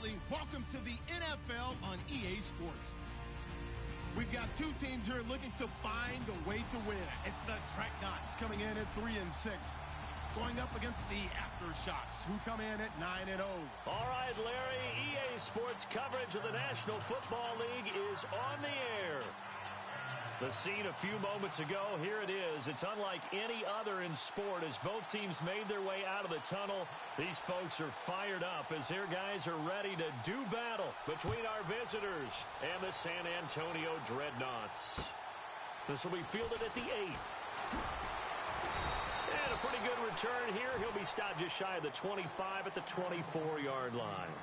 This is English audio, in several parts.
Friendly, welcome to the NFL on EA Sports. We've got two teams here looking to find a way to win. It's the Dreadnoughts coming in at 3-6, going up against the Aftershocks, who come in at 9-0. All right, Larry, EA Sports coverage of the National Football League is on the air. The scene a few moments ago, here it is. It's unlike any other in sport as both teams made their way out of the tunnel. These folks are fired up as their guys are ready to do battle between our visitors and the San Antonio Dreadnoughts. This will be fielded at the 8. And a pretty good return here. He'll be stopped just shy of the 25 at the 24-yard line.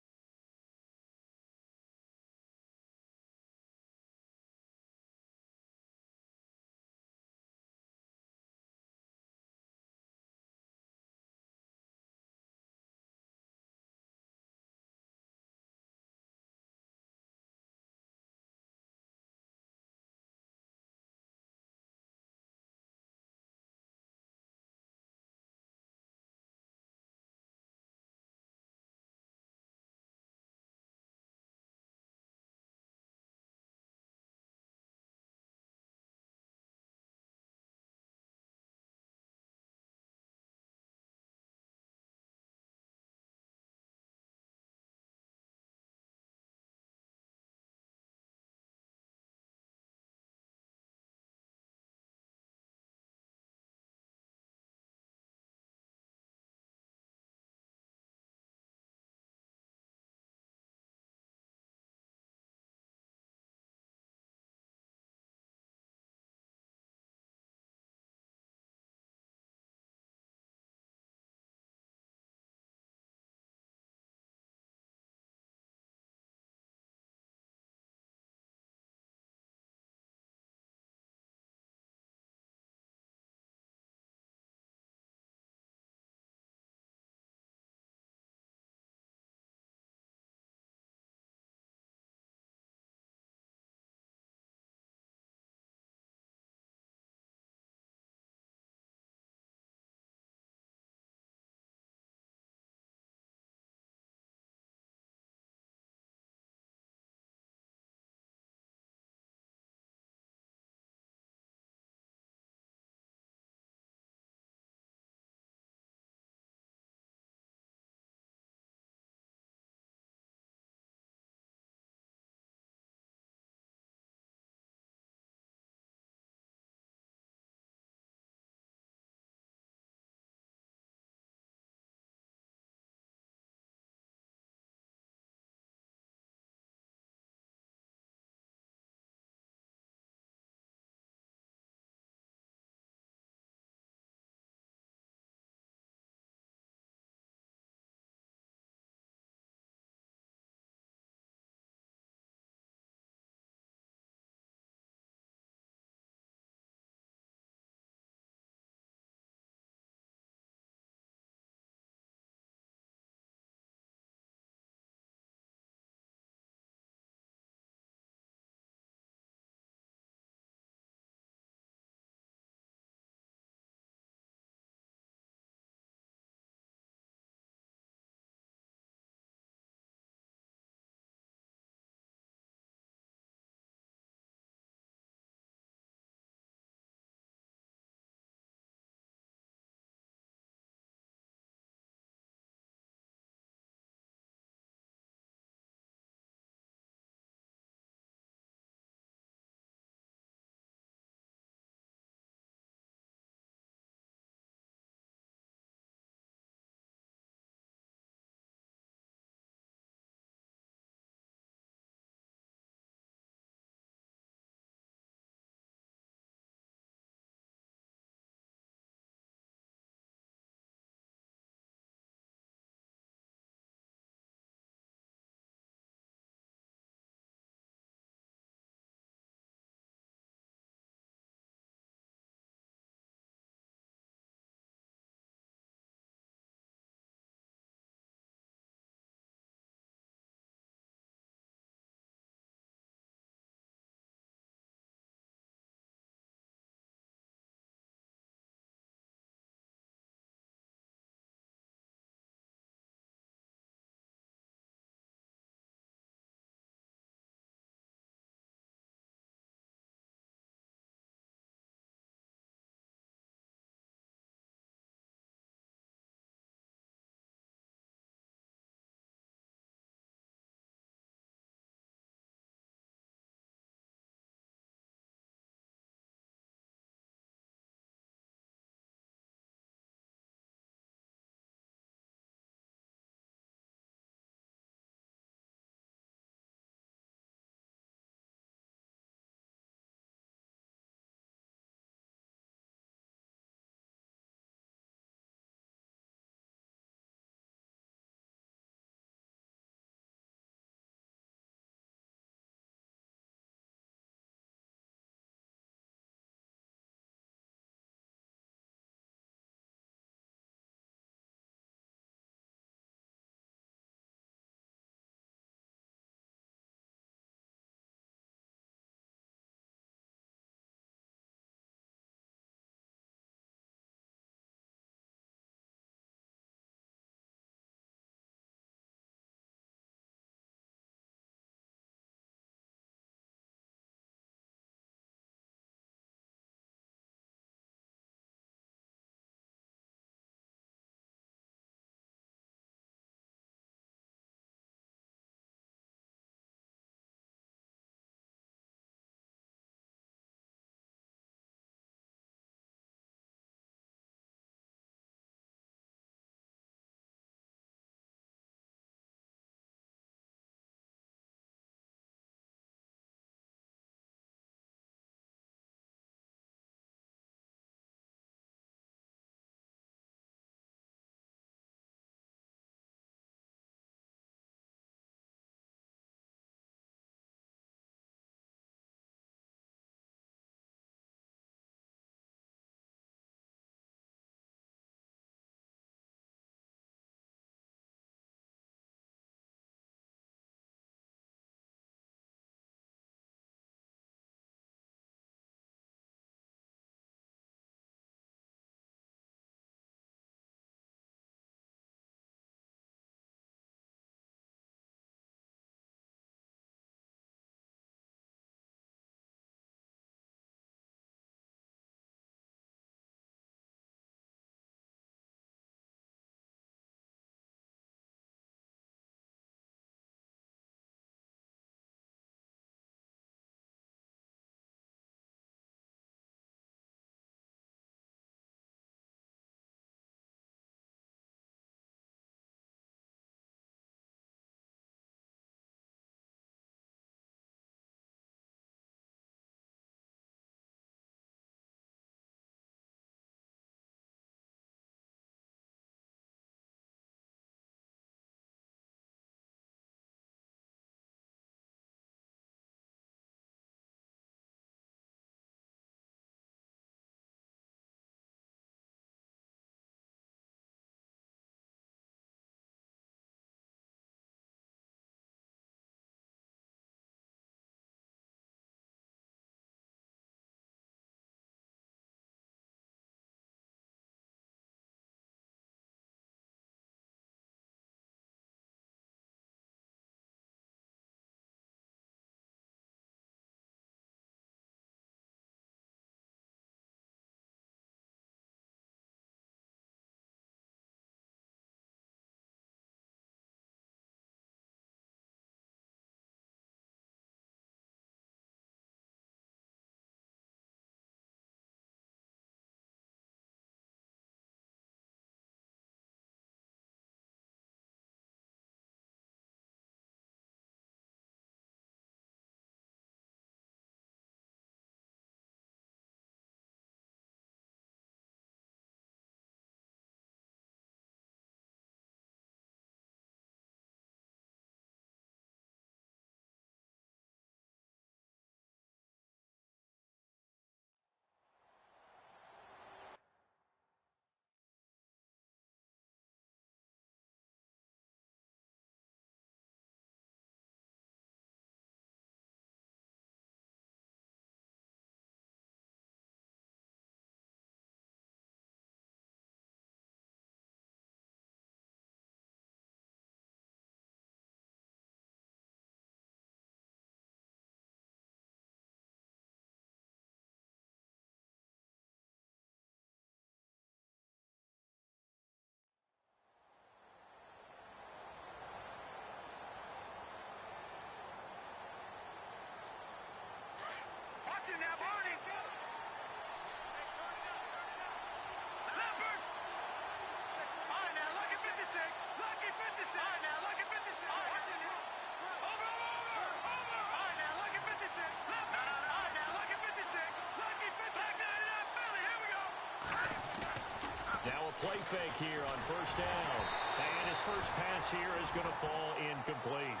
Now a play fake here on first down. And his first pass here is going to fall incomplete.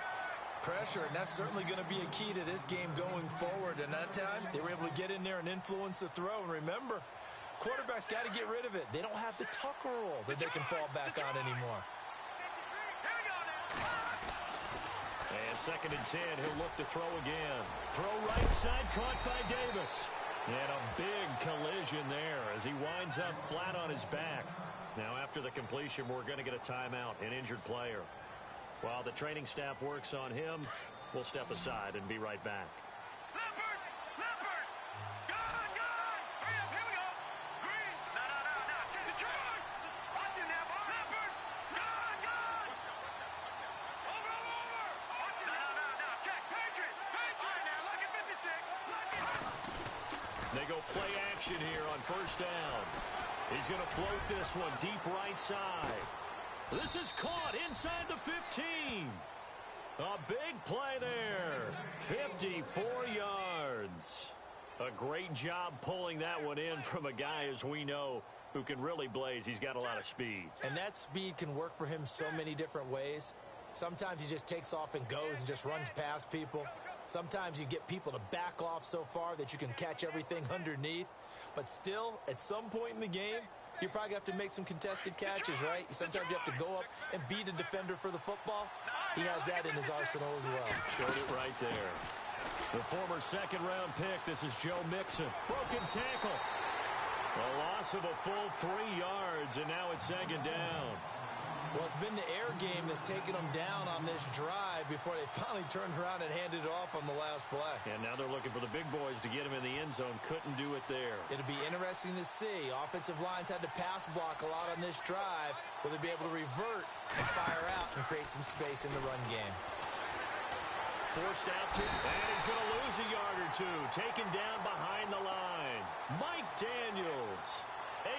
Pressure, and that's certainly going to be a key to this game going forward. And that time, they were able to get in there and influence the throw. And remember, quarterbacks got to get rid of it. They don't have the tuck roll that they can fall back on anymore. And 2nd and 10, he'll look to throw again. Throw right side, caught by Davis. And a big collision there as he winds up flat on his back. Now, after the completion, we're going to get a timeout, an injured player. While the training staff works on him, we'll step aside and be right back. They go play action here on first down. He's going to float this one deep right side. This is caught inside the 15. A big play there. 54 yards. A great job pulling that one in from a guy, as we know, who can really blaze. He's got a lot of speed. And that speed can work for him so many different ways. Sometimes he just takes off and goes and just runs past people. Sometimes you get people to back off so far that you can catch everything underneath. But still, at some point in the game, you probably have to make some contested catches, right? Sometimes you have to go up and beat a defender for the football. He has that in his arsenal as well. Showed it right there. The former second-round pick, this is Joe Mixon. Broken tackle. A loss of a full 3 yards, and now it's 2nd down. Well, it's been the air game that's taken them down on this drive before they finally turned around and handed it off on the last play. And now they're looking for the big boys to get him in the end zone. Couldn't do it there. It'll be interesting to see. Offensive lines had to pass block a lot on this drive. Will they be able to revert and fire out and create some space in the run game? Forced out to, and he's going to lose a yard or two. Taken down behind the line. Mike Daniels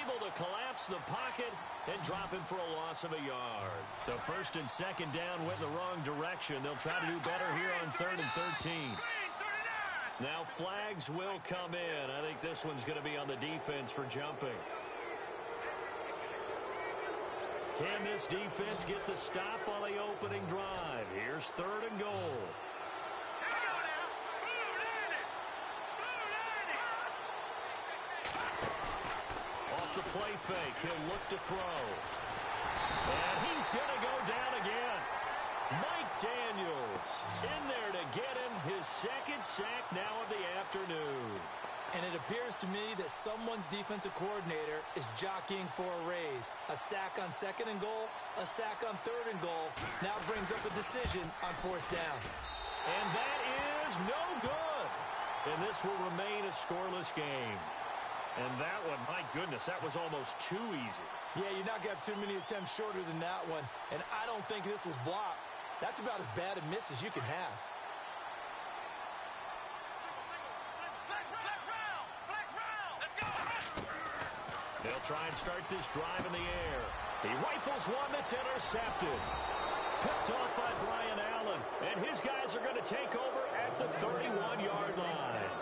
able to collapse the pocket and drop him for a loss of a yard. So 1st and 2nd down went in the wrong direction. They'll try to do better here on 3rd and 13. Now flags will come in. I think this one's going to be on the defense for jumping. Can this defense get the stop on the opening drive? Here's 3rd and goal. The play fake. He'll look to throw. And he's going to go down again. Mike Daniels in there to get him his 2nd sack now of the afternoon. And it appears to me that someone's defensive coordinator is jockeying for a raise. A sack on 2nd and goal, a sack on 3rd and goal. Now brings up a decision on 4th down. And that is no good. And this will remain a scoreless game. And that one, my goodness, that was almost too easy. Yeah, you're not going to have too many attempts shorter than that one. And I don't think this was blocked. That's about as bad a miss as you can have. They'll try and start this drive in the air. He rifles one that's intercepted. Picked off by Brian Allen. And his guys are going to take over at the 31-yard line.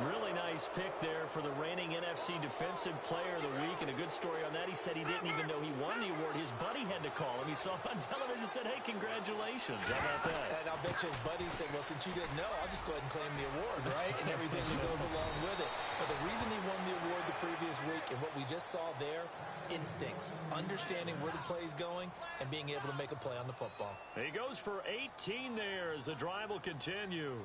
Really nice pick there for the reigning NFC Defensive Player of the Week. And a good story on that. He said he didn't even know he won the award. His buddy had to call him. He saw him on television and said, hey, congratulations. How about that? And I'll bet you his buddy said, well, since you didn't know, I'll just go ahead and claim the award, right? And everything that goes along with it. But the reason he won the award the previous week and what we just saw there, instincts, understanding where the play is going and being able to make a play on the football. He goes for 18 there as the drive will continue.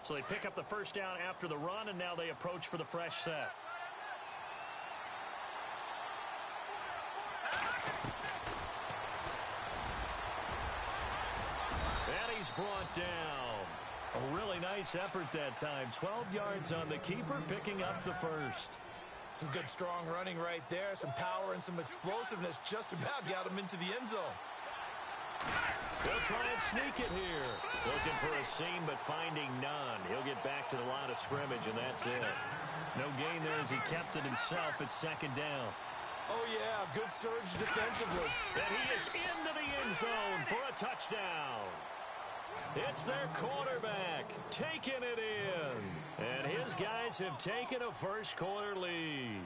So they pick up the first down after the run, and now they approach for the fresh set. And he's brought down. A really nice effort that time. 12 yards on the keeper, picking up the first. Some good, strong running right there. Some power and some explosiveness just about got him into the end zone. They'll try and sneak it here. Looking for a seam, but finding none. He'll get back to the line of scrimmage, and that's it. No gain there as he kept it himself at 2nd down. Oh, yeah, good surge defensively. And he is into the end zone for a touchdown. It's their quarterback taking it in. And his guys have taken a first-quarter lead.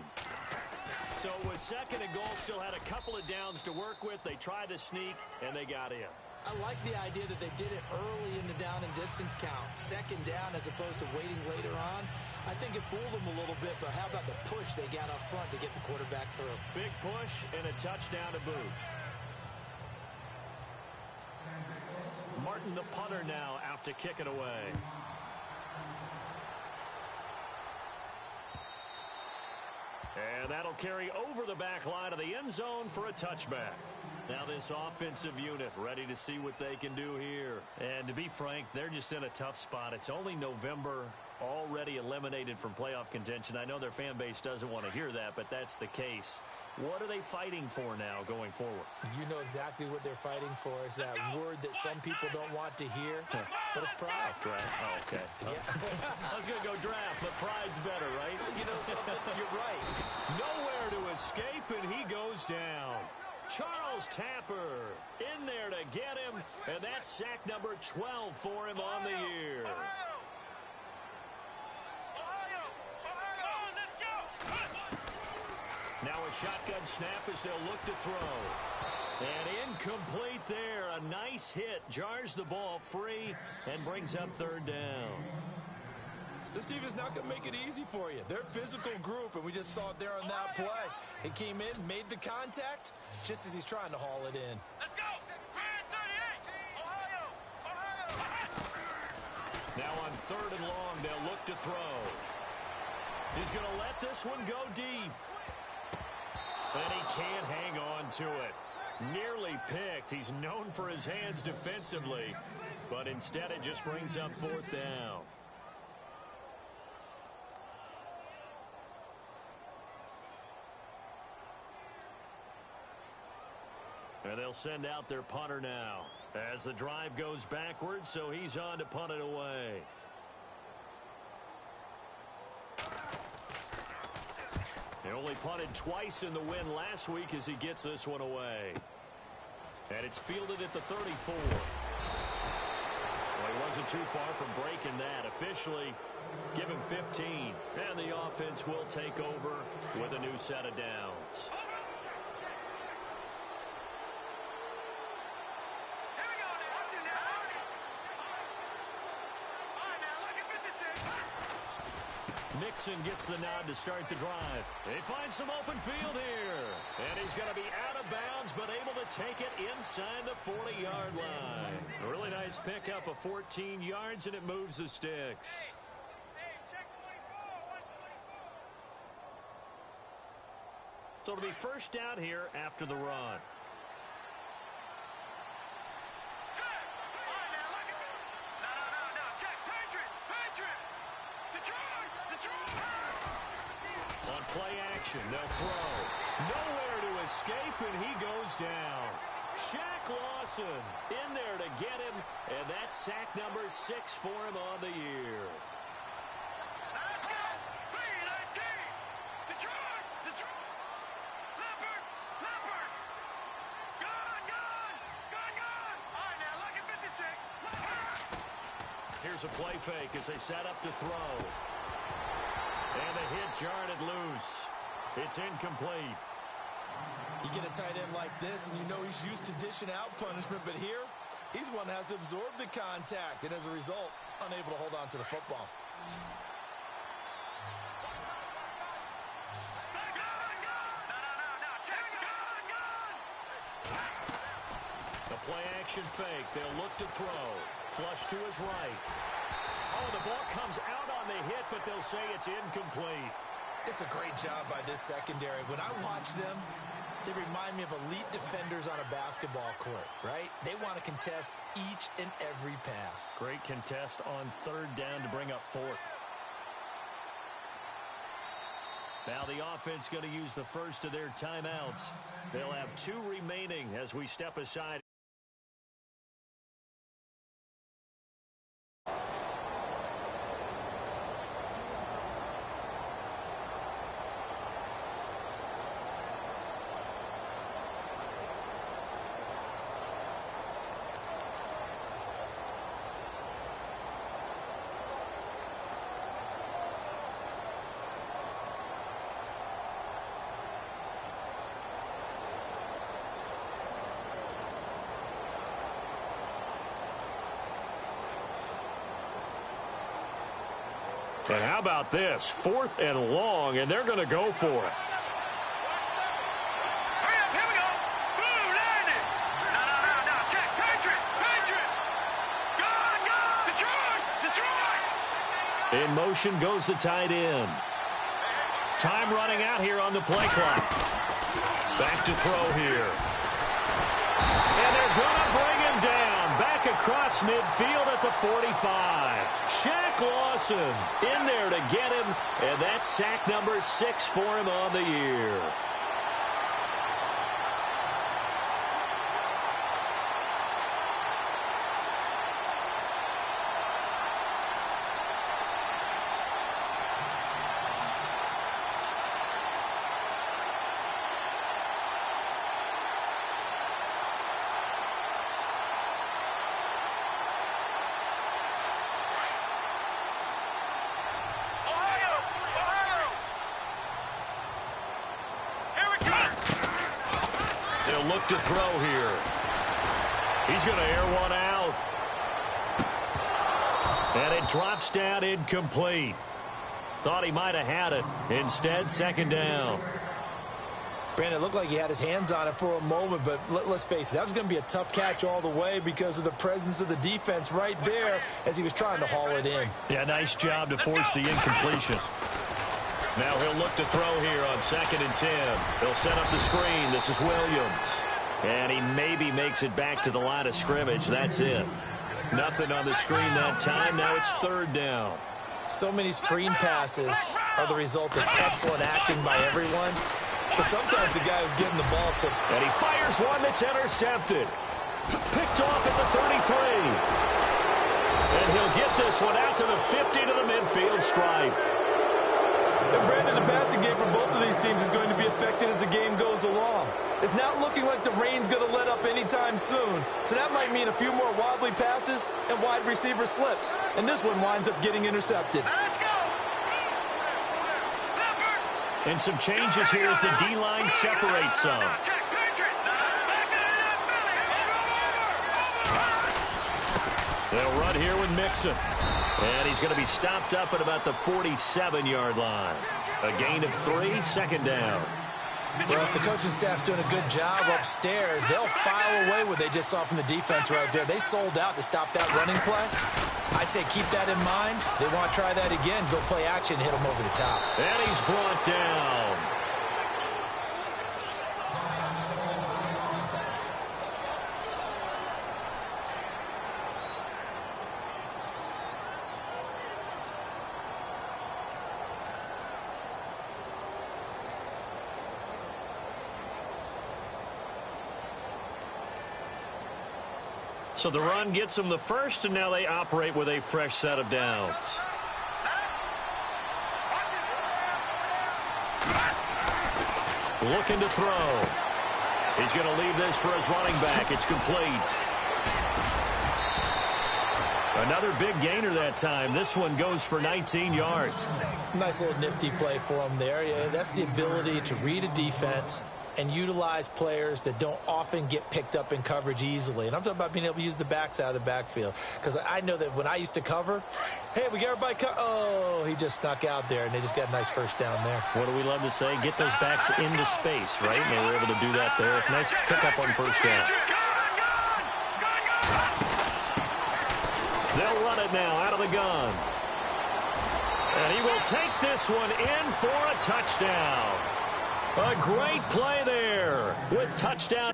So with second and goal, still had a couple of downs to work with. They tried to sneak, and they got in. I like the idea that they did it early in the down and distance count. Second down as opposed to waiting later on. I think it fooled them a little bit, but how about the push they got up front to get the quarterback through? Big push and a touchdown to boot. Martin, the punter, now out to kick it away. And that'll carry over the back line of the end zone for a touchback. Now this offensive unit ready to see what they can do here. And to be frank, they're just in a tough spot. It's only November, already eliminated from playoff contention. I know their fan base doesn't want to hear that, but that's the case. What are they fighting for now going forward? You know exactly what they're fighting for. Is that word that some people don't want to hear, but it's pride. Draft. Oh, okay. Yeah. I was going to go draft, but pride's better, right? You know something? You're right. Nowhere to escape, and he goes down. Charles Tapper in there to get him, and that's sack number 12 for him on the year. Now a shotgun snap as they'll look to throw. And incomplete there. A nice hit. Jars the ball free and brings up third down. This defense not going to make it easy for you. They're a physical group, and we just saw it there on that play. He came in, made the contact, just as he's trying to haul it in. Let's go! 38! Ohio! Now on third and long, they'll look to throw. He's going to let this one go deep. And he can't hang on to it. Nearly picked. He's known for his hands defensively, but instead it just brings up fourth down. And they'll send out their punter now as the drive goes backwards, so he's on to punt it away. He only punted twice in the win last week as he gets this one away. And it's fielded at the 34. Well, he wasn't too far from breaking that. Officially, give him 15. And the offense will take over with a new set of downs. Nixon gets the nod to start the drive. He finds some open field here. And he's going to be out of bounds, but able to take it inside the 40-yard line. A really nice pickup of 14 yards, and it moves the sticks. Hey, check 24. Watch 24. So it'll be first down here after the run. Play action, they'll throw. Nowhere to escape, and he goes down. Shaq Lawson in there to get him, and that's sack number 6 for him on the year. Let's go! 3-19! Detroit! Detroit! Leopard! Leopard! Gone! Gone! Gone! Gone! All right, now, look at 56. Leopard! Here's a play fake as they set up to throw. And the hit jarred it loose. It's incomplete. You get a tight end like this, and you know he's used to dishing out punishment, but here, he's one that has to absorb the contact, and as a result, unable to hold on to the football. The play action fake. They'll look to throw. Flush to his right. Oh, the ball comes out on the hit, but they'll say it's incomplete. It's a great job by this secondary. When I watch them, they remind me of elite defenders on a basketball court, right? They want to contest each and every pass. Great contest on third down to bring up fourth. Now the offense going to use the first of their timeouts. They'll have 2 remaining as we step aside. And how about this? 4th and long, and they're going to go for it. Hurry up, here we go. Boom, landed. No. Check, Patriot. Detroit. In motion goes the tight end. Time running out here on the play clock. Back to throw here. And they're going to bring him down. Back across midfield at the 45. Shaq Lawson in there to get him. And that's sack number 6 for him on the year. Look to throw here. He's going to air one out. And it drops down incomplete. Thought he might have had it. Instead, 2nd down. Brandon, it looked like he had his hands on it for a moment, but let's face it, that was going to be a tough catch all the way because of the presence of the defense right there as he was trying to haul it in. Yeah, nice job to force the incompletion. Now he'll look to throw here on 2nd and 10. He'll set up the screen. This is Williams. And he maybe makes it back to the line of scrimmage. That's it. Nothing on the screen that time. Now it's 3rd down. So many screen passes are the result of excellent acting by everyone. But sometimes the guy who's getting the ball to... And he fires one that's intercepted. Picked off at the 33. And he'll get this one out to the 50 to the midfield stripe. And Brandon, the passing game for both of these teams is going to be affected as the game goes along. It's not looking like the rain's going to let up anytime soon. So that might mean a few more wobbly passes and wide receiver slips. And this one winds up getting intercepted. Let's go. And some changes here as the D-line separates some. Check, Patriot. Back it up, Philly. They'll run here with Mixon. And he's going to be stopped up at about the 47-yard line. A gain of 3, 2nd down. Well, if the coaching staff's doing a good job upstairs, they'll file away what they just saw from the defense right there. They sold out to stop that running play. I'd say keep that in mind. They want to try that again. Go play action, hit them over the top. And he's brought down. So the run gets them the first, and now they operate with a fresh set of downs. Looking to throw. He's going to leave this for his running back. It's complete. Another big gainer that time. This one goes for 19 yards. Nice little nifty play for him there. Yeah, that's the ability to read a defense and utilize players that don't often get picked up in coverage easily. And I'm talking about being able to use the backs out of the backfield. Because I know that when I used to cover, hey, we got everybody oh, he just snuck out there, and they just got a nice first down there. What do we love to say? Get those backs into space, right? And they were able to do that there. Nice pickup on first down. They'll run it now out of the gun. And he will take this one in for a touchdown. A great play there with touchdown.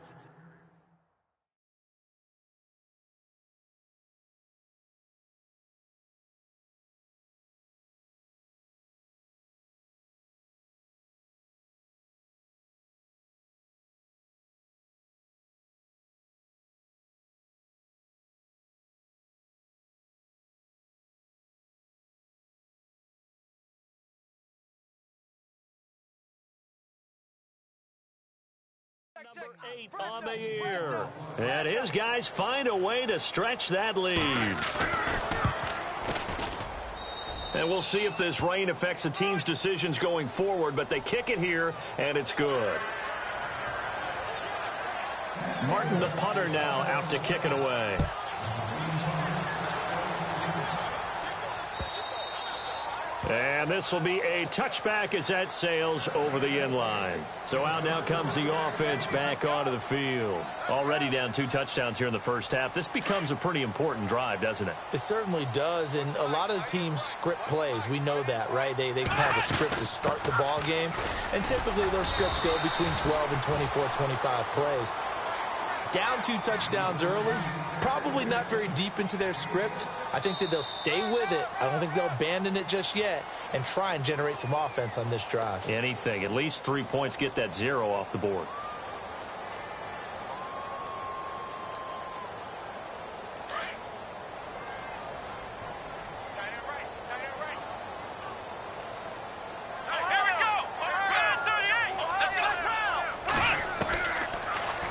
Number 8 on the year. And his guys find a way to stretch that lead. And we'll see if this rain affects the team's decisions going forward, but they kick it here, and it's good. Martin, the punter, now out to kick it away. And this will be a touchback as that sails over the end line. So out now comes the offense back onto the field. Already down 2 touchdowns here in the first half. This becomes a pretty important drive, doesn't it? It certainly does, and a lot of the teams script plays. We know that, right? They have a script to start the ball game, and typically those scripts go between 12 and 24, 25 plays. Down 2 touchdowns early, probably not very deep into their script. I think that they'll stay with it. I don't think they'll abandon it just yet and try and generate some offense on this drive. Anything. At least 3 points, get that 0 off the board.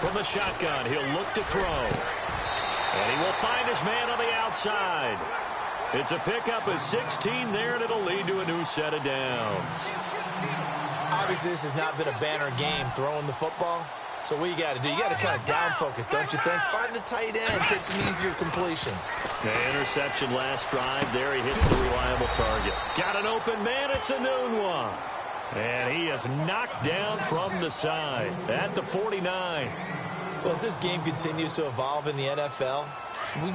From the shotgun, he'll look to throw. And he will find his man on the outside. It's a pickup of 16 there, and it'll lead to a new set of downs. Obviously, this has not been a banner game throwing the football. So what you got to do, you got to kind of down focus, don't you think? Find the tight end, take some easier completions. The interception last drive. There he hits the reliable target. Got an open man. It's a noon one. And he is knocked down from the side at the 49. Well, as this game continues to evolve in the NFL,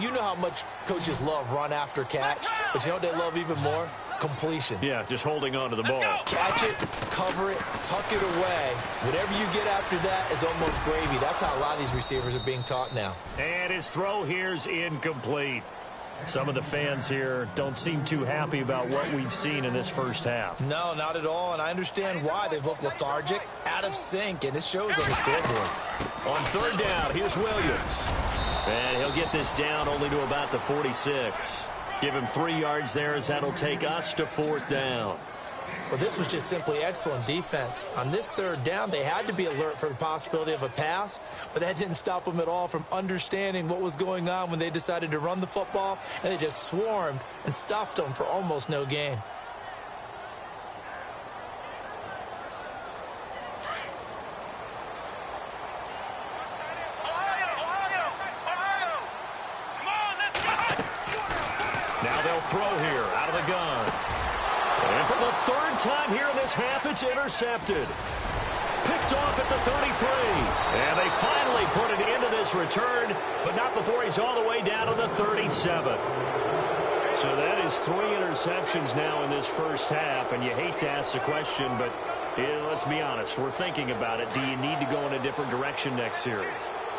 you know how much coaches love run after catch, but you know what they love even more? Completion. Yeah, just holding on to the ball. Catch it, cover it, tuck it away. Whatever you get after that is almost gravy. That's how a lot of these receivers are being taught now. And his throw here's incomplete. Some of the fans here don't seem too happy about what we've seen in this first half. No, not at all, and I understand why. They've looked lethargic, out of sync, and it shows on the scoreboard. On third down, here's Williams. And he'll get this down only to about the 46. Give him 3 yards there as that'll take us to 4th down. Well, this was just simply excellent defense. On this third down, they had to be alert for the possibility of a pass, but that didn't stop them at all from understanding what was going on when they decided to run the football, and they just swarmed and stuffed them for almost no gain. Now they'll throw here out of the gun. And for the 3rd time here in this half, it's intercepted. Picked off at the 33. And they finally put it into this return, but not before he's all the way down to the 37. So that is 3 interceptions now in this first half, and you hate to ask the question, but let's be honest, we're thinking about it. Do you need to go in a different direction next series?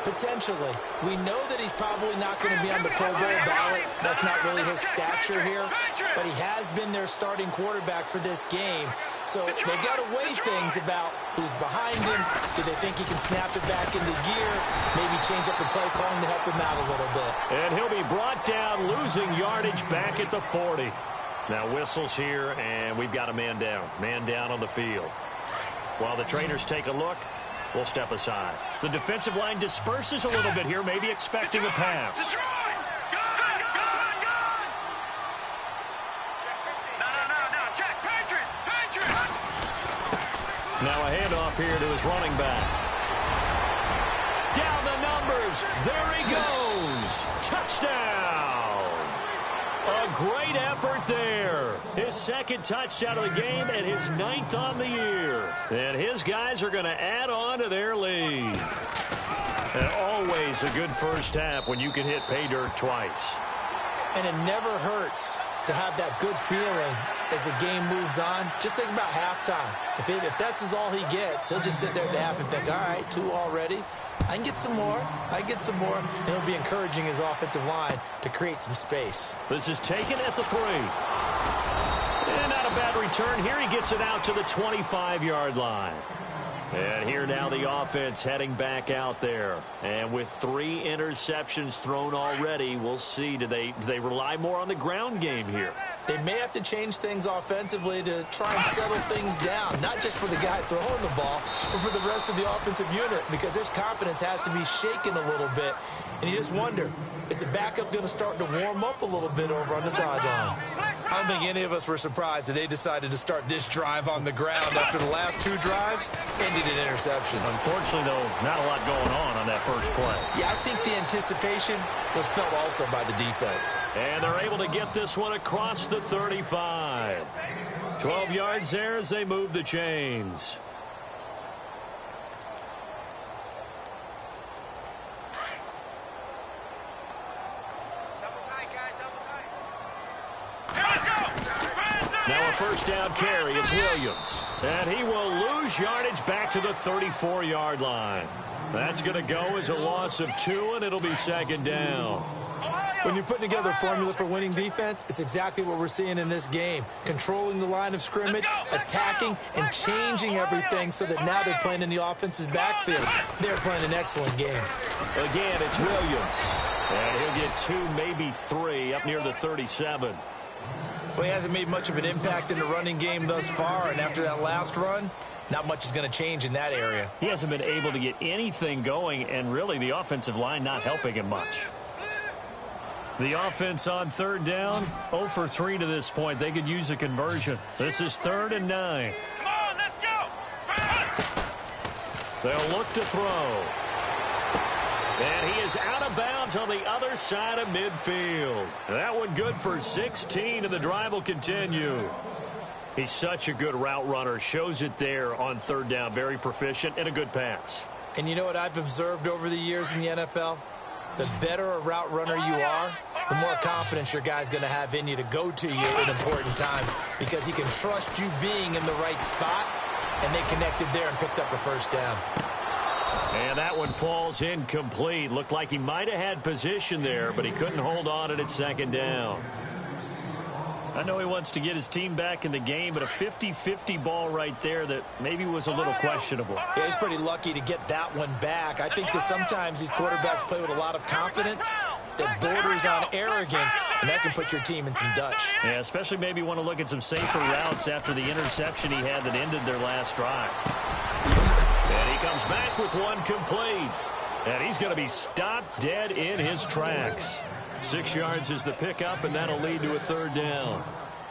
Potentially. We know that he's probably not going to be on the Pro Bowl ballot. That's not really his stature here. But he has been their starting quarterback for this game. So they've got to weigh things about who's behind him. Do they think he can snap it back into gear? Maybe change up the play calling to help him out a little bit. And he'll be brought down, losing yardage back at the 40. Now whistles here, and we've got a man down. Man down on the field. While the trainers take a look, we'll step aside. The defensive line disperses a little bit here, maybe expecting a pass. Now a handoff here to his running back. Down the numbers. There he goes. Touchdown. A great effort there. His 2nd touchdown of the game and his 9th on the year. And his guys are going to add on to their lead. And always a good first half when you can hit pay dirt twice. And it never hurts to have that good feeling as the game moves on. Just think about halftime. If that's all he gets, he'll just sit there at the half and think, all right, 2 already. I can get some more. I can get some more. And he'll be encouraging his offensive line to create some space. This is taken at the 3. And not a bad return. Here he gets it out to the 25-yard line. And here now the offense heading back out there. And with 3 interceptions thrown already, we'll see. Do they rely more on the ground game here? They may have to change things offensively to try and settle things down, not just for the guy throwing the ball, but for the rest of the offensive unit, because their confidence has to be shaken a little bit. And you just wonder, is the backup going to start to warm up a little bit over on the sideline? I don't think any of us were surprised that they decided to start this drive on the ground after the last 2 drives ended in interceptions. Unfortunately, though, not a lot going on that first play. Yeah, I think the anticipation was felt also by the defense. And they're able to get this one across the 35. 12 yards there as they move the chains. Now a first down carry. It's Williams. And he will lose yardage back to the 34-yard line. That's going to go as a loss of 2, and it'll be second down. When you're putting together a formula for winning defense, it's exactly what we're seeing in this game. Controlling the line of scrimmage, attacking, and changing everything so that now they're playing in the offense's backfield. They're playing an excellent game. Again, it's Williams. And he'll get 2, maybe 3, up near the 37. Well, he hasn't made much of an impact in the running game thus far, and after that last run, not much is going to change in that area. He hasn't been able to get anything going, and really the offensive line not helping him much. The offense on third down, 0 for 3 to this point. They could use a conversion. This is 3rd and 9. Come on, let's go. They'll look to throw. And he is out of bounds on the other side of midfield. That one good for 16, and the drive will continue. He's such a good route runner. Shows it there on third down. Very proficient and a good pass. And you know what I've observed over the years in the NFL? The better a route runner you are, the more confidence your guy's going to have in you to go to you in important times because he can trust you being in the right spot, and they connected there and picked up a first down. And that one falls incomplete. Looked like he might have had position there, but he couldn't hold on at second down. I know he wants to get his team back in the game, but a 50-50 ball right there that maybe was a little questionable. Yeah, he's pretty lucky to get that one back. I think that sometimes these quarterbacks play with a lot of confidence that borders on arrogance, and that can put your team in some Dutch. Yeah, especially maybe want to look at some safer routes after the interception he had that ended their last drive. And he comes back with one complete. And he's going to be stopped dead in his tracks. 6 yards is the pickup, and that'll lead to a third down.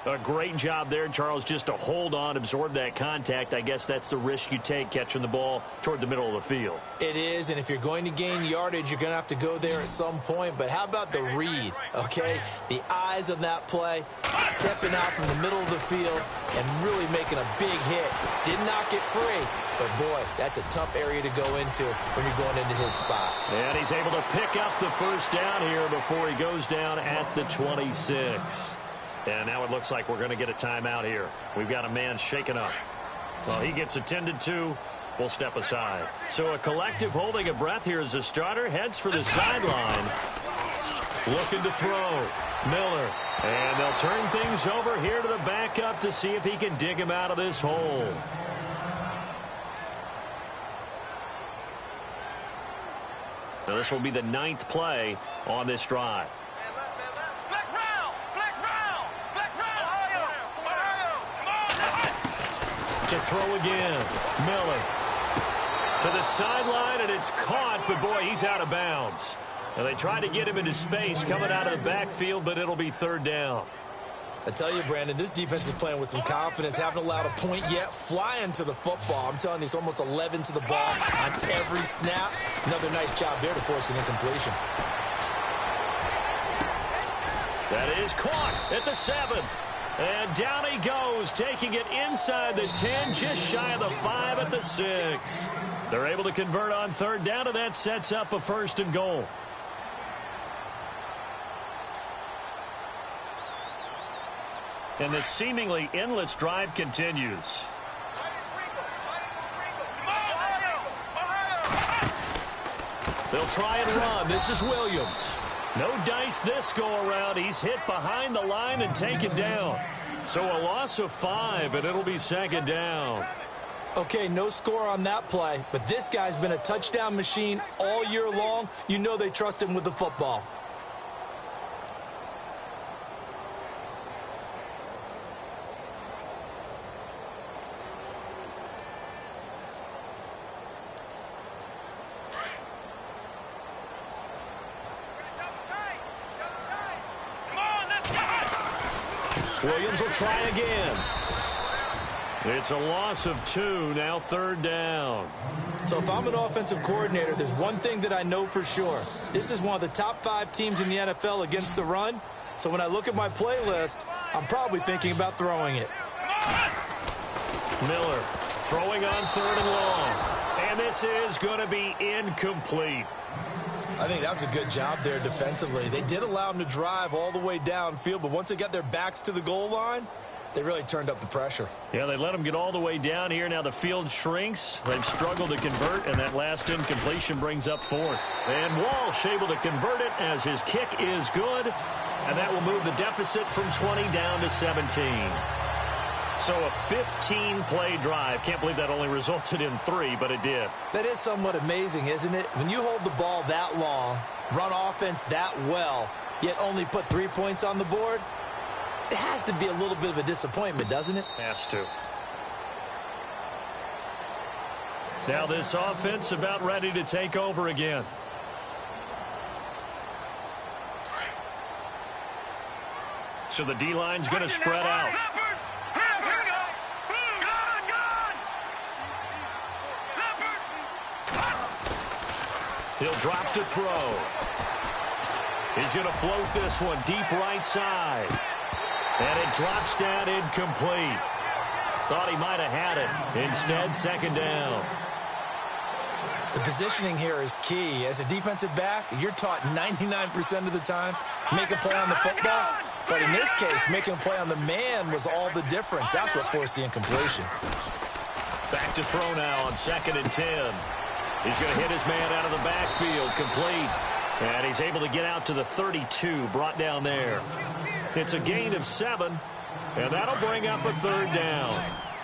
A great job there, Charles, just to hold on, absorb that contact. I guess that's the risk you take catching the ball toward the middle of the field. It is, and if you're going to gain yardage, you're going to have to go there at some point. But how about the read, okay? The eyes on that play, stepping out from the middle of the field and really making a big hit. Did not get free, but, boy, that's a tough area to go into when you're going into his spot. And he's able to pick up the first down here before he goes down at the 26. And now it looks like we're going to get a timeout here. We've got a man shaken up. Well, he gets attended to. We'll step aside. So a collective holding a breath here as the starter heads for the sideline. Looking to throw. Miller. And they'll turn things over here to the backup to see if he can dig him out of this hole. Now this will be the 9th play on this drive. To throw again. Miller to the sideline, and it's caught, but boy, he's out of bounds. Now they tried to get him into space coming out of the backfield, but it'll be third down. I tell you, Brandon, this defense is playing with some confidence. Haven't allowed a point yet. Flying to the football. I'm telling you, it's almost 11 to the ball on every snap. Another nice job there to force an incompletion. That is caught at the 7th. And down he goes, taking it inside the 10, just shy of the 5 at the 6. They're able to convert on third down, and that sets up a 1st and goal. And this seemingly endless drive continues. They'll try and run. This is Williams. No dice this go-around. He's hit behind the line and taken down. So a loss of 5, and it'll be second down. Okay, no score on that play, but this guy's been a touchdown machine all year long. You know they trust him with the football. Williams will try again. It's a loss of 2, now 3rd down. So if I'm an offensive coordinator, there's one thing that I know for sure. This is one of the top 5 teams in the NFL against the run. So when I look at my playlist, I'm probably thinking about throwing it. Miller throwing on 3rd and long. And this is going to be incomplete. I think that was a good job there defensively. They did allow them to drive all the way downfield, but once they got their backs to the goal line, they really turned up the pressure. Yeah, they let them get all the way down here. Now the field shrinks. They've struggled to convert, and that last incompletion brings up 4th. And Walsh able to convert it as his kick is good, and that will move the deficit from 20 down to 17. So a 15-play drive. Can't believe that only resulted in 3, but it did. That is somewhat amazing, isn't it? When you hold the ball that long, run offense that well, yet only put 3 points on the board, it has to be a little bit of a disappointment, doesn't it? Has to. Now this offense about ready to take over again. So the D-line's going to spread out. He'll drop to throw. He's going to float this one deep right side. And it drops down incomplete. Thought he might have had it. Instead, 2nd down. The positioning here is key. As a defensive back, you're taught 99% of the time, make a play on the football. But in this case, making a play on the man was all the difference. That's what forced the incompletion. Back to throw now on 2nd and 10. He's going to hit his man out of the backfield, complete. And he's able to get out to the 32, brought down there. It's a gain of 7, and that'll bring up a 3rd down.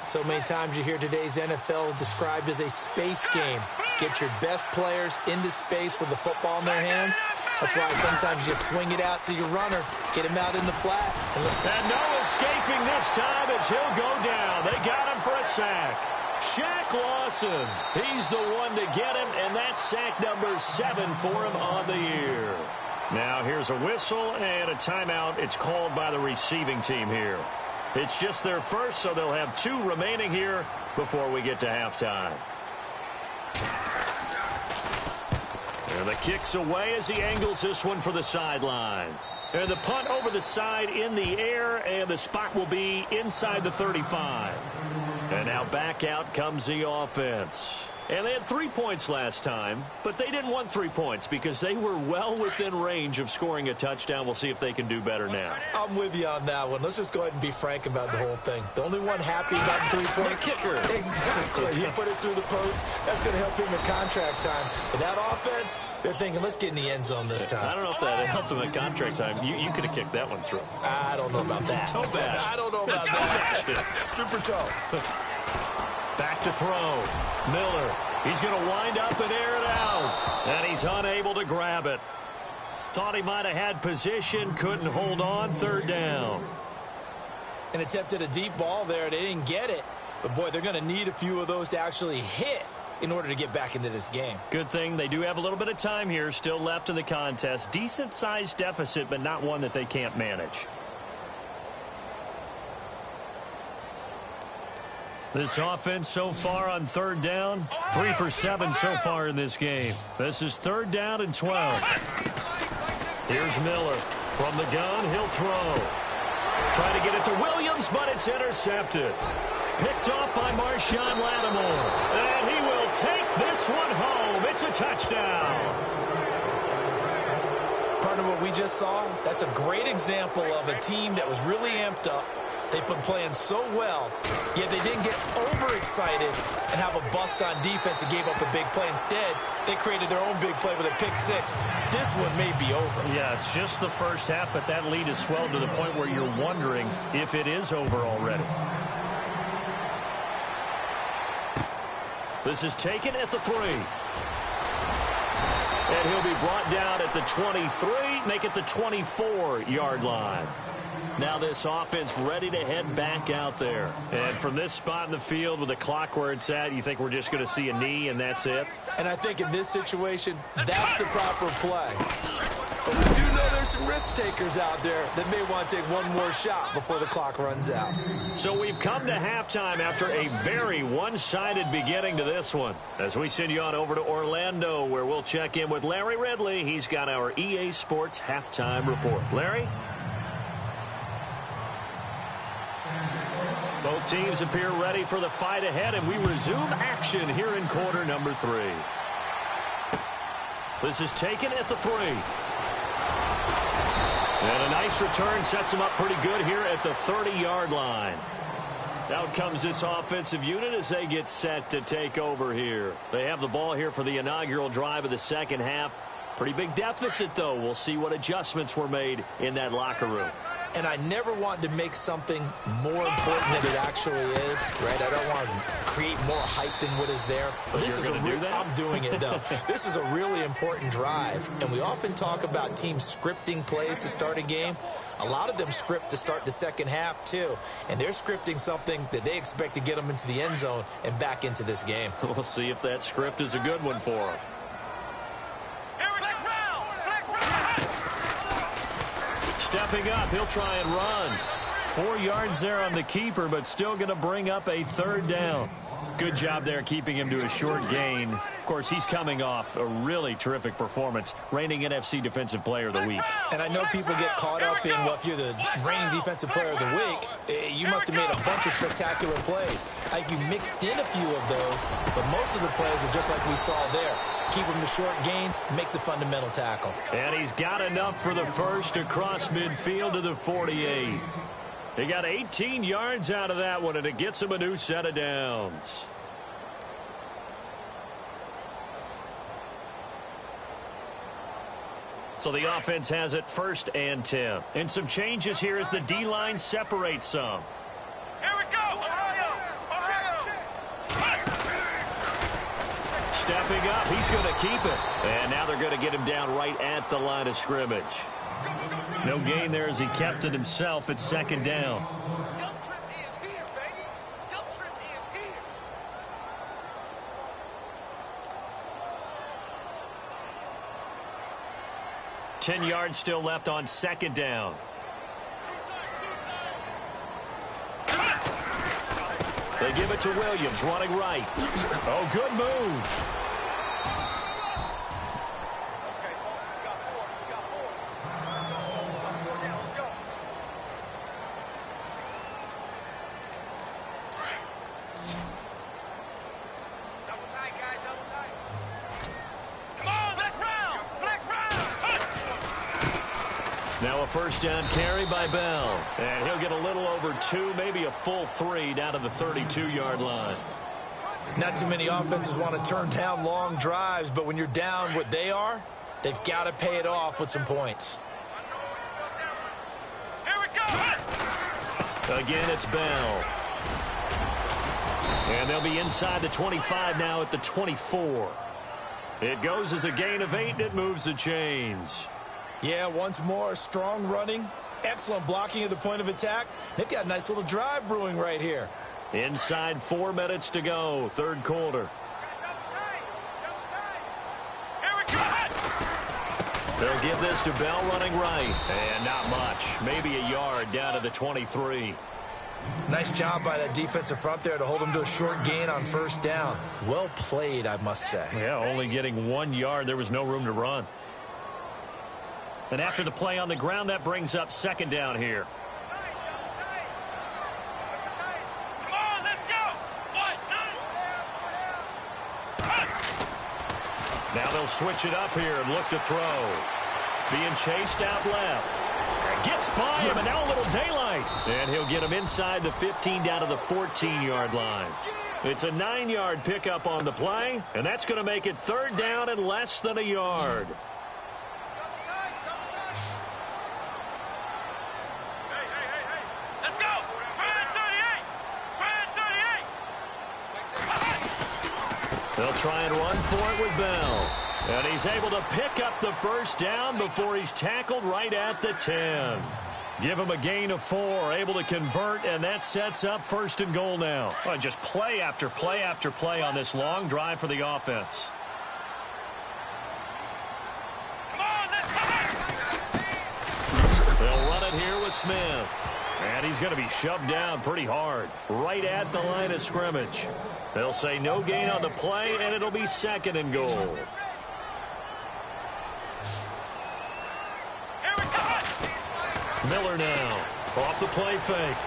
So many times you hear today's NFL described as a space game. Get your best players into space with the football in their hands. That's why sometimes you swing it out to your runner, get him out in the flat. And no escaping this time as he'll go down. They got him for a sack. Shaq Lawson, he's the one to get him, and that's sack number 7 for him on the year. Now here's a whistle and a timeout. It's called by the receiving team here. It's just their first, so they'll have 2 remaining here before we get to halftime. And the kick's away as he angles this one for the sideline. And the punt over the side in the air, and the spot will be inside the 35. And now back out comes the offense. And they had 3 points last time, but they didn't want 3 points because they were well within range of scoring a touchdown. We'll see if they can do better now. I'm with you on that one. Let's just go ahead and be frank about the whole thing. The only one happy about the 3-point kicker. Exactly. He put it through the post. That's going to help him in contract time. But that offense, they're thinking, let's get in the end zone this time. I don't know if that helped him at contract time. You could have kicked that one through. I don't know about that. Toe bash. I don't know about that. Super toe. Back to throw. Miller. He's going to wind up and air it out. And he's unable to grab it. Thought he might have had position. Couldn't hold on. 3rd down. And attempted a deep ball there. They didn't get it. But, boy, they're going to need a few of those to actually hit in order to get back into this game. Good thing they do have a little bit of time here still left in the contest. Decent-sized deficit, but not one that they can't manage. This offense so far on 3rd down, 3 for 7 so far in this game. This is 3rd down and 12. Here's Miller. From the gun, he'll throw. Try to get it to Williams, but it's intercepted. Picked off by Marshawn Lattimore. And he will take this one home. It's a touchdown. Partner, what we just saw, that's a great example of a team that was really amped up. They've been playing so well, yet they didn't get overexcited and have a bust on defense and gave up a big play. Instead, they created their own big play with a pick 6. This one may be over. Yeah, it's just the first half, but that lead has swelled to the point where you're wondering if it is over already. This is taken at the 3. And he'll be brought down at the 23, make it the 24-yard line. Now this offense ready to head back out there. And from this spot in the field with the clock where it's at, you think we're just going to see a knee and that's it? And I think in this situation, that's the proper play. But we do know there's some risk takers out there that may want to take one more shot before the clock runs out. So we've come to halftime after a very one-sided beginning to this one. As we send you on over to Orlando, where we'll check in with Larry Ridley. He's got our EA Sports halftime report. Larry? Both teams appear ready for the fight ahead, and we resume action here in quarter number 3. This is taken at the 3. And a nice return sets him up pretty good here at the 30-yard line. Out comes this offensive unit as they get set to take over here. They have the ball here for the inaugural drive of the second half. Pretty big deficit, though. We'll see what adjustments were made in that locker room. And I never want to make something more important than it actually is, right? I don't want to create more hype than what is there. But this is I'm doing it, though. This is a really important drive, and we often talk about teams scripting plays to start a game. A lot of them script to start the second half, too, and they're scripting something that they expect to get them into the end zone and back into this game. We'll see if that script is a good one for them. Stepping up, he'll try and run. 4 yards there on the keeper, but still going to bring up a third down. Good job there keeping him to a short gain. Of course, he's coming off a really terrific performance, reigning NFC Defensive Player of the Week. And I know people get caught up in, well, if you're the reigning Defensive Player of the Week, you must have made a bunch of spectacular plays. I think you mixed in a few of those, but most of the plays are just like we saw there. Keep them to short gains, make the fundamental tackle. And he's got enough for the first across midfield to the 48. He got 18 yards out of that one, and it gets him a new set of downs. So the offense has it 1st and 10. And some changes here as the D-line separates some. Here we go! Ohio! Stepping up, he's going to keep it. And now they're going to get him down right at the line of scrimmage. No gain there as he kept it himself at 2nd down. 10 yards still left on 2nd down. They give it to Williams, running right. Oh, good move. Now a 1st down carry by Bell. And he'll get a little over 2, maybe a full 3 down to the 32-yard line. Not too many offenses want to turn down long drives, but when you're down what they are, they've got to pay it off with some points. Here we go! Again, it's Bell. And they'll be inside the 25 now at the 24. It goes as a gain of 8, and it moves the chains. Yeah, once more, strong running, excellent blocking at the point of attack. They've got a nice little drive brewing right here. Inside 4 minutes to go, 3rd quarter. They'll give this to Bell running right. And not much, maybe a yard down to the 23. Nice job by that defensive front there to hold him to a short gain on 1st down. Well played, I must say. Yeah, only getting 1 yard. There was no room to run. And after the play on the ground, that brings up 2nd down here. Come on, let's go! Now they'll switch it up here and look to throw. Being chased out left. Gets by him, and now a little daylight. And he'll get him inside the 15 down to the 14-yard line. It's a 9-yard pickup on the play, and that's going to make it 3rd down and less than a yard. They'll try and run for it with Bell. And he's able to pick up the 1st down before he's tackled right at the 10. Give him a gain of 4, able to convert, and that sets up 1st and goal now. Well, just play after play after play on this long drive for the offense. Come on, let's go! Smith. And he's going to be shoved down pretty hard, right at the line of scrimmage. They'll say no gain on the play, and it'll be 2nd and goal. Miller now, off the play fake.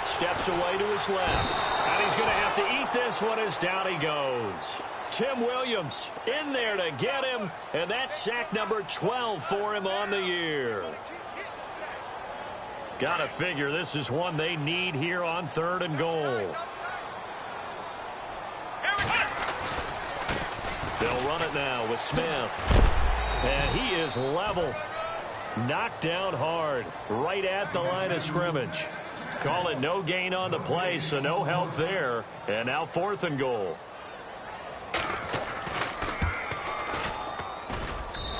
Steps away to his left. And he's going to have to eat this one as down he goes. Tim Williams in there to get him, and that's sack number 12 for him on the year. Got to figure this is one they need here on 3rd and goal. They'll run it now with Smith. And he is leveled. Knocked down hard, right at the line of scrimmage. Call it no gain on the play, so no help there. And now 4th and goal.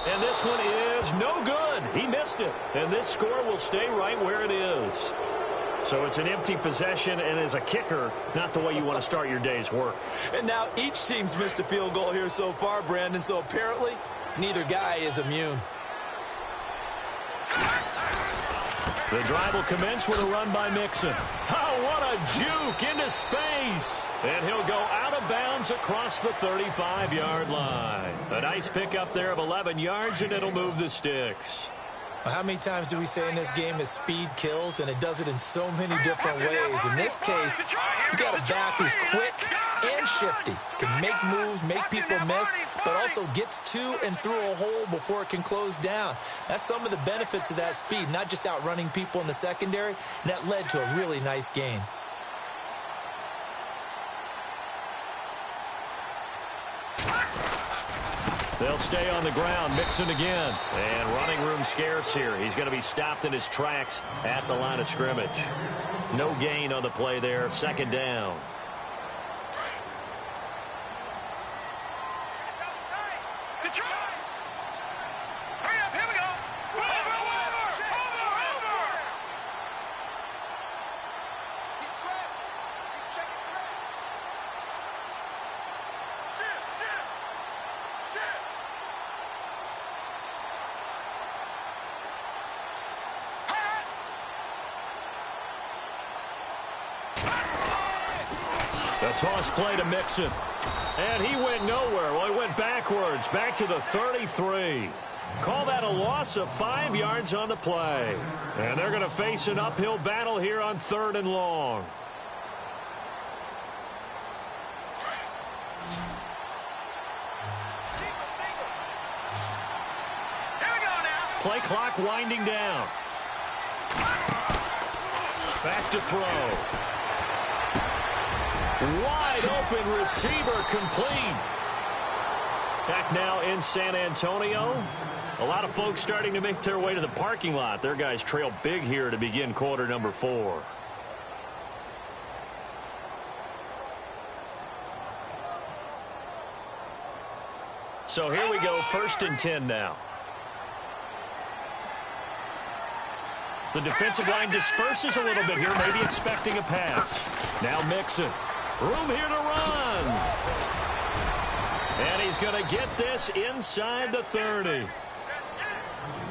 And this one is no good. He missed it. And this score will stay right where it is. So it's an empty possession, and as a kicker, not the way you want to start your day's work. And now each team's missed a field goal here so far, Brandon, so apparently neither guy is immune. The drive will commence with a run by Mixon. Oh, what a juke into space. And he'll go out of bounds across the 35-yard line. A nice pickup there of 11 yards, and it'll move the sticks. How many times do we say in this game that speed kills, and it does it in so many different ways? In this case, you got a back who's quick and shifty, can make moves, make people miss, but also gets to and through a hole before it can close down. That's some of the benefits of that speed, not just outrunning people in the secondary, and that led to a really nice gain. They'll stay on the ground. Mixon again. And running room scarce here. He's going to be stopped in his tracks at the line of scrimmage. No gain on the play there. 2nd down. The toss play to Mixon. And he went nowhere. Well, he went backwards, back to the 33. Call that a loss of 5 yards on the play. And they're going to face an uphill battle here on 3rd and long. Play clock winding down. Back to throw. Wide open receiver complete. Back now in San Antonio. A lot of folks starting to make their way to the parking lot. Their guys trail big here to begin quarter number 4. So here we go, 1st and 10 now. The defensive line disperses a little bit here, maybe expecting a pass. Now Mixon. Room here to run. And he's going to get this inside the 30.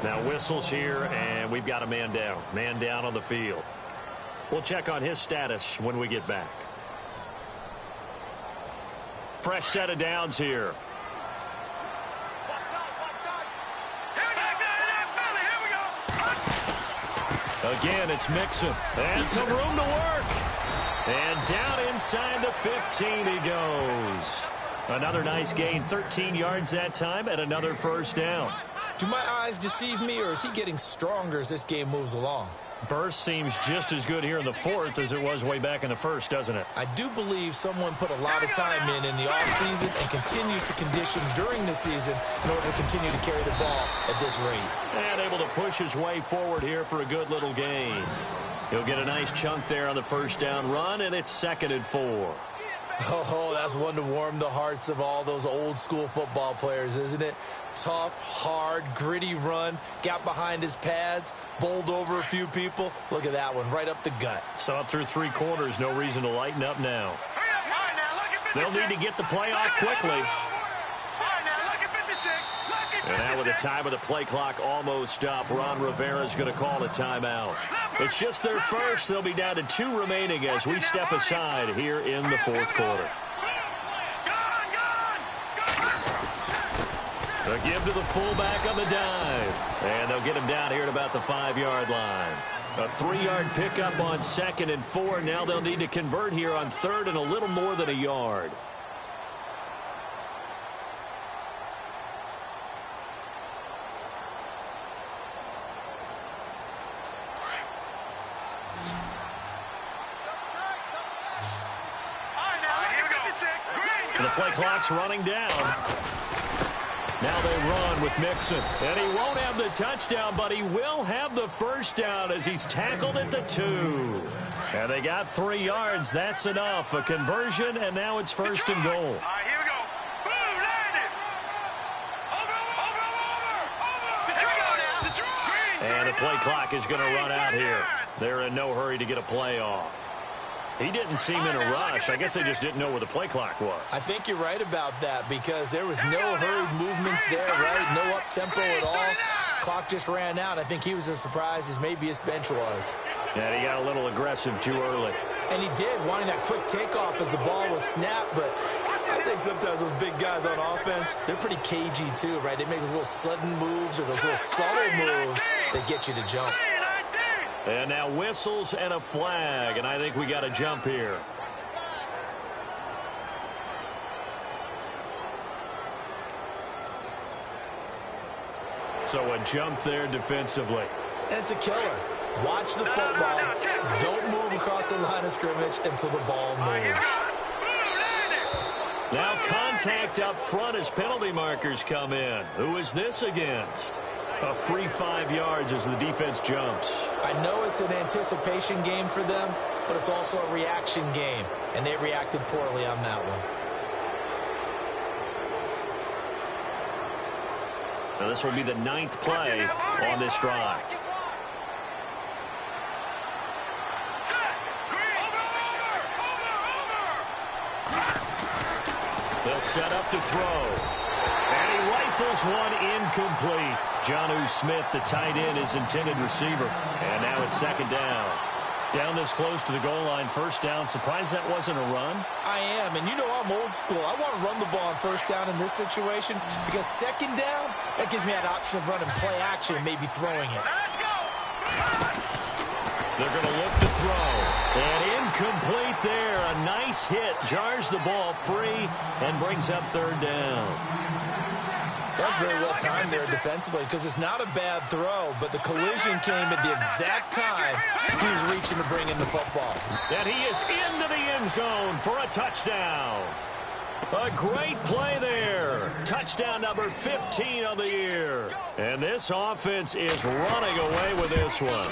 Now whistles here, and we've got a man down. Man down on the field. We'll check on his status when we get back. Fresh set of downs here. Again, it's Mixon. And some room to work. And down inside the 15 he goes. Another nice gain, 13 yards that time, and another 1st down. Do my eyes deceive me, or is he getting stronger as this game moves along? Burst seems just as good here in the 4th as it was way back in the 1st, doesn't it? I do believe someone put a lot of time in the offseason and continues to condition during the season in order to continue to carry the ball at this rate. And able to push his way forward here for a good little gain. He'll get a nice chunk there on the 1st down run, and it's 2nd and 4. Oh, that's one to warm the hearts of all those old school football players, isn't it? Tough, hard, gritty run, got behind his pads, bowled over a few people. Look at that one, right up the gut. So up through 3 quarters, no reason to lighten up now. They'll need to get the play off quickly. And now with the time of the play clock almost up, Ron Rivera's going to call a timeout. It's just their first. They'll be down to 2 remaining as we step aside here in the fourth quarter. The give to the fullback on the dive. And they'll get him down here at about the 5-yard line. A 3-yard pickup on 2nd and 4. Now they'll need to convert here on 3rd and a little more than a yard. And the play clock's running down. Now they run with Mixon. And he won't have the touchdown, but he will have the first down as he's tackled at the 2. And they got 3 yards. That's enough. A conversion, and now it's 1st and goal. All right, here we go. Boom, landed. Over. And the play clock is going to run out here. They're in no hurry to get a play off. He didn't seem in a rush. I guess they just didn't know where the play clock was. I think you're right about that because there was no hurried movements there, right? No up-tempo at all. Clock just ran out. I think he was as surprised as maybe his bench was. And he got a little aggressive too early. And he did, wanting that quick takeoff as the ball was snapped. But I think sometimes those big guys on offense, they're pretty cagey too, right? They make those little sudden moves or those little subtle moves that get you to jump. And now whistles and a flag, and I think we got a jump here. So a jump there defensively. And it's a killer. Watch the football. Don't move across the line of scrimmage until the ball moves. Now contact up front as penalty markers come in. Who is this against? A free 5 yards as the defense jumps. I know it's an anticipation game for them, but it's also a reaction game, and they reacted poorly on that one. Now this will be the 9th play on this drive. They'll set up to throw. And he rifles one incomplete. Jonnu Smith, the tight end, his intended receiver. And now it's 2nd down. Down this close to the goal line, 1st down. Surprised that wasn't a run? I am, and you know I'm old school. I want to run the ball on 1st down in this situation because 2nd down, that gives me that option of running play action and maybe throwing it. They're going to look to throw. And incomplete there. A nice hit. Jars the ball free and brings up 3rd down. That was very well timed there defensively because it's not a bad throw, but the collision came at the exact time he was reaching to bring in the football. And he is into the end zone for a touchdown. A great play there. Touchdown number 15 of the year. And this offense is running away with this one.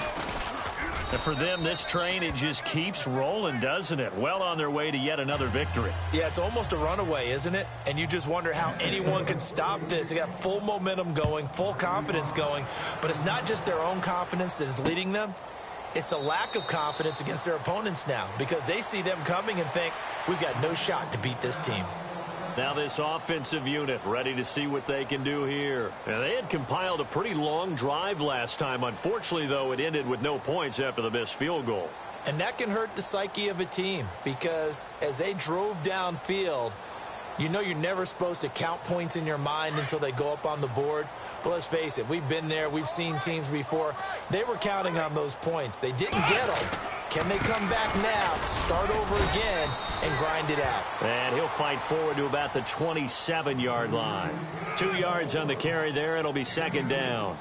And for them, this train, it just keeps rolling, doesn't it? Well on their way to yet another victory. Yeah, it's almost a runaway, isn't it? And you just wonder how anyone could stop this. They got full momentum going, full confidence going. But it's not just their own confidence that is leading them. It's the lack of confidence against their opponents now because they see them coming and think, we've got no shot to beat this team. Now this offensive unit ready to see what they can do here. And they had compiled a pretty long drive last time. Unfortunately, though, it ended with no points after the missed field goal. And that can hurt the psyche of a team because as they drove downfield, you know you're never supposed to count points in your mind until they go up on the board. But let's face it, we've been there. We've seen teams before. They were counting on those points. They didn't get them. Can they come back now, start over again, and grind it out? And he'll fight forward to about the 27-yard line. 2 yards on the carry there. It'll be 2nd down.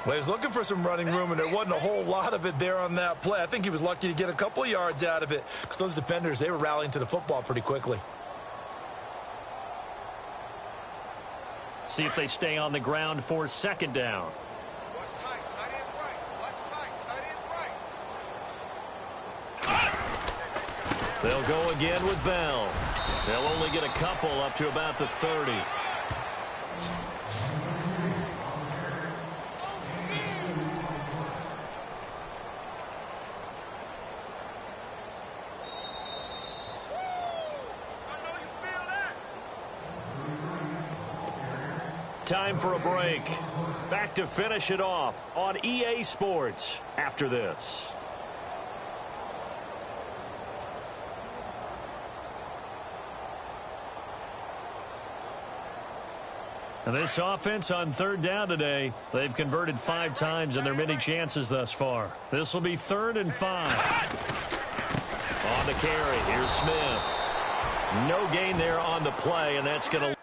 Well, he was looking for some running room, and there wasn't a whole lot of it there on that play. I think he was lucky to get a couple of yards out of it because those defenders, they were rallying to the football pretty quickly. See if they stay on the ground for 2nd down. They'll go again with Bell. They'll only get a couple up to about the 30. Time for a break. Back to finish it off on EA Sports after this. And this offense on third down today, they've converted 5 times in their many chances thus far. This will be 3rd and 5. On the carry, here's Smith. No gain there on the play, and that's going to